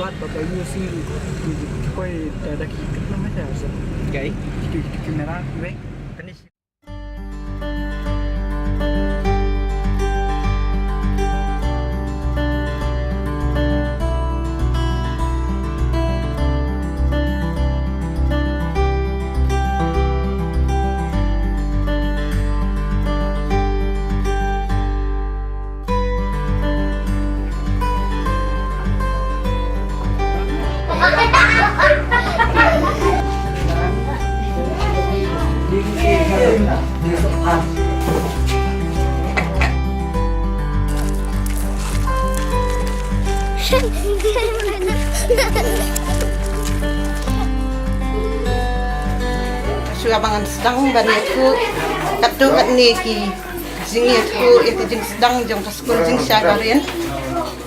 bat bapak ini sih koi ada kita nama saya so okay kita merah we finish Sudah bangun sedang baniku katu kat neki jingiku itu jing sedang jong sekolah jing syagarin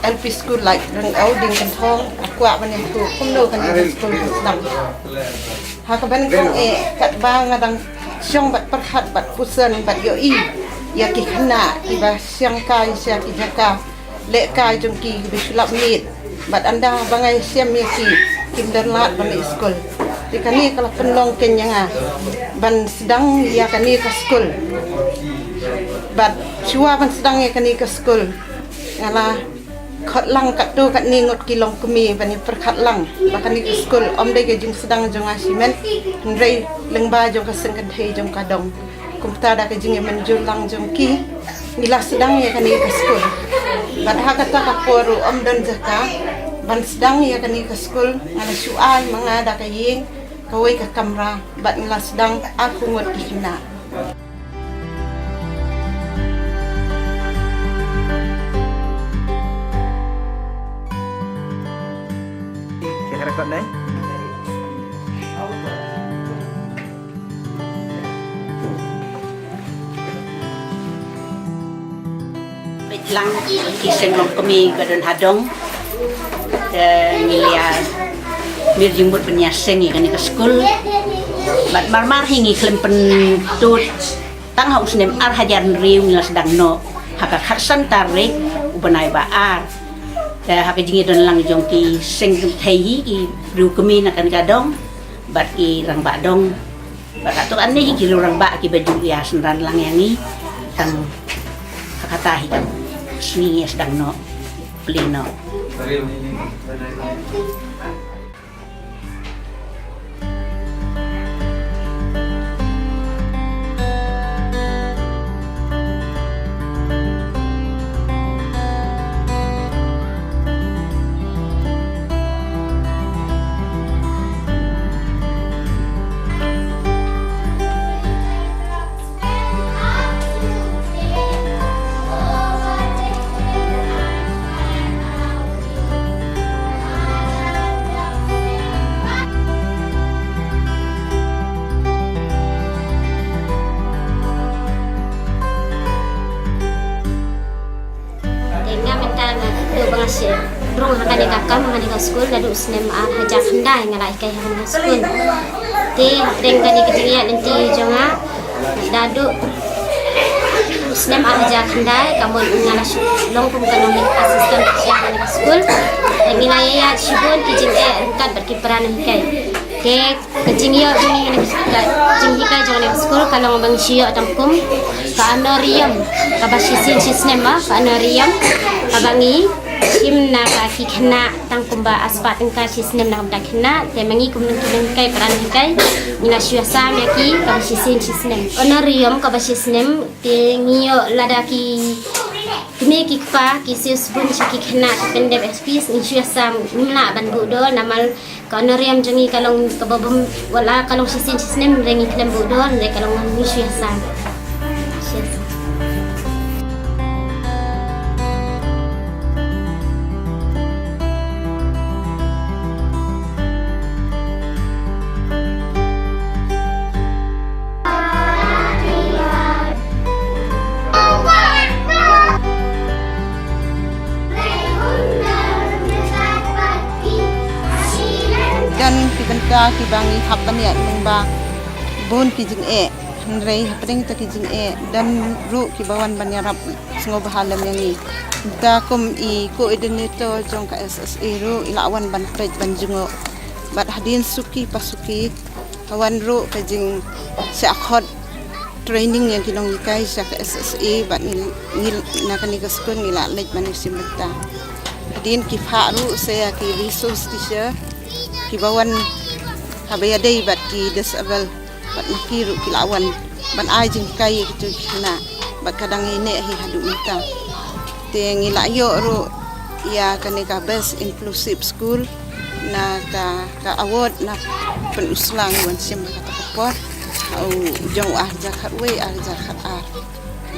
LP school like dan ding kentong aku baniku kumno kan di sekolah sedang hakaban kong kat bang adang syong bat perhat bat pusan bat yoi ya ki khana iba syang kai sya ki jaka le kai jong ki bisulap nit bat anda bangai siam ki kinderlat ban sekolah di kani kalau penlong kenyang ban sedang ya kani ke skul bat cua ban sedang ya kani ke skul ngala khat lang kat tu kat ni ngot kilong kemi ban perkhat lang ba kani ke skul om dei ke jing sedang jong asimen rei lengba jong ka seng kan thei jong ka dong komputer da ke jing menjul lang jong ki ngila sedang ya kani ke skul bat ha kata ka poru om don jaka ban sedang ya kani ke skul ngala suai mangada ka ying kawai ke kamera bat ngila sedang aku ngot kina kita rekod nih lang kiseng long kami gadon hadong nilia mir jimbut penyaseng kan ke skul bat marmar hingi klempen tut tang haus nem ar hajar riu ngila sedang no haka khatsan tarik ubanai baar haka jingi don lang jongki seng thei ki riu kami nakan gadong bat ki rang ba dong bat tu aneh ki rang ba ki baju ya senran lang yangi tang hakata hi sini sedang no pleno Rong haka de kakam haka de school ladu snem hajak handai ngalai kai haka school te reng kani kejingia nanti jonga dadu snem hajak handai kamun ngalas long pum kanong asisten haka school ngilai ya shibun kijing kat berkiperan kai ke kejingia jongi jing hikai jonga school kalau bang sio tamkum ka anorium ka basisin snem ka anorium abangi Kim na kaki kena tangkumba aspat engkau sisnem nak dak kena temangi kumun kai peran kai ina syasa meki kabasisin sisnem onarium kabasisnem tengio ladaki meki pa kisis bun chiki kena pendep spis ni syasa mula ban budol namal onarium jengi kalong kababum wala kalong sisin sisnem rengi klem budol re kalong ni syasa dan ki bangi hap ban ya ba bon ki jing Nrei pring ta kijing dan ru ki bawan banyarap sngo bahalam yang ni ta kum I ko idenito jong ka SSA ru ilawan ban pej banjungo bat hadin suki pasuki kawan ru kajing syakhat training yang kinong ikai sa ka SSA bat ngil nakani ka skun ngila lej manusia mata hadin ki pharu saya ki resource teacher ki bawan habayadai bat ki disable bat nakiru kilawan ban ajing kai kitu na bat kadang ini hi hadu minta te ngilayo ro ya kanika best inclusive school na ka award na penuslang wan sim kata kapor au jong jakhatwe jakhat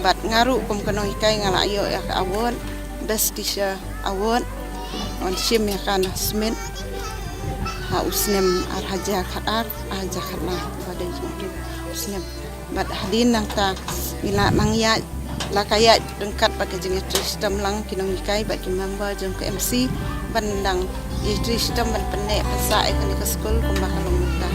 bat ngaru kum kanong ikai ngalayo ya ka award best teacher award on sim ya kana smen ha usnem haja khatar jakhatna pada usnem bat hadin nang ta ila mangya la kaya dengkat pakai jeng sistem lang kinong ikai bat ki member jeng ke MC bandang sistem ban penek pasa ikon ke sekolah kumbakalong muta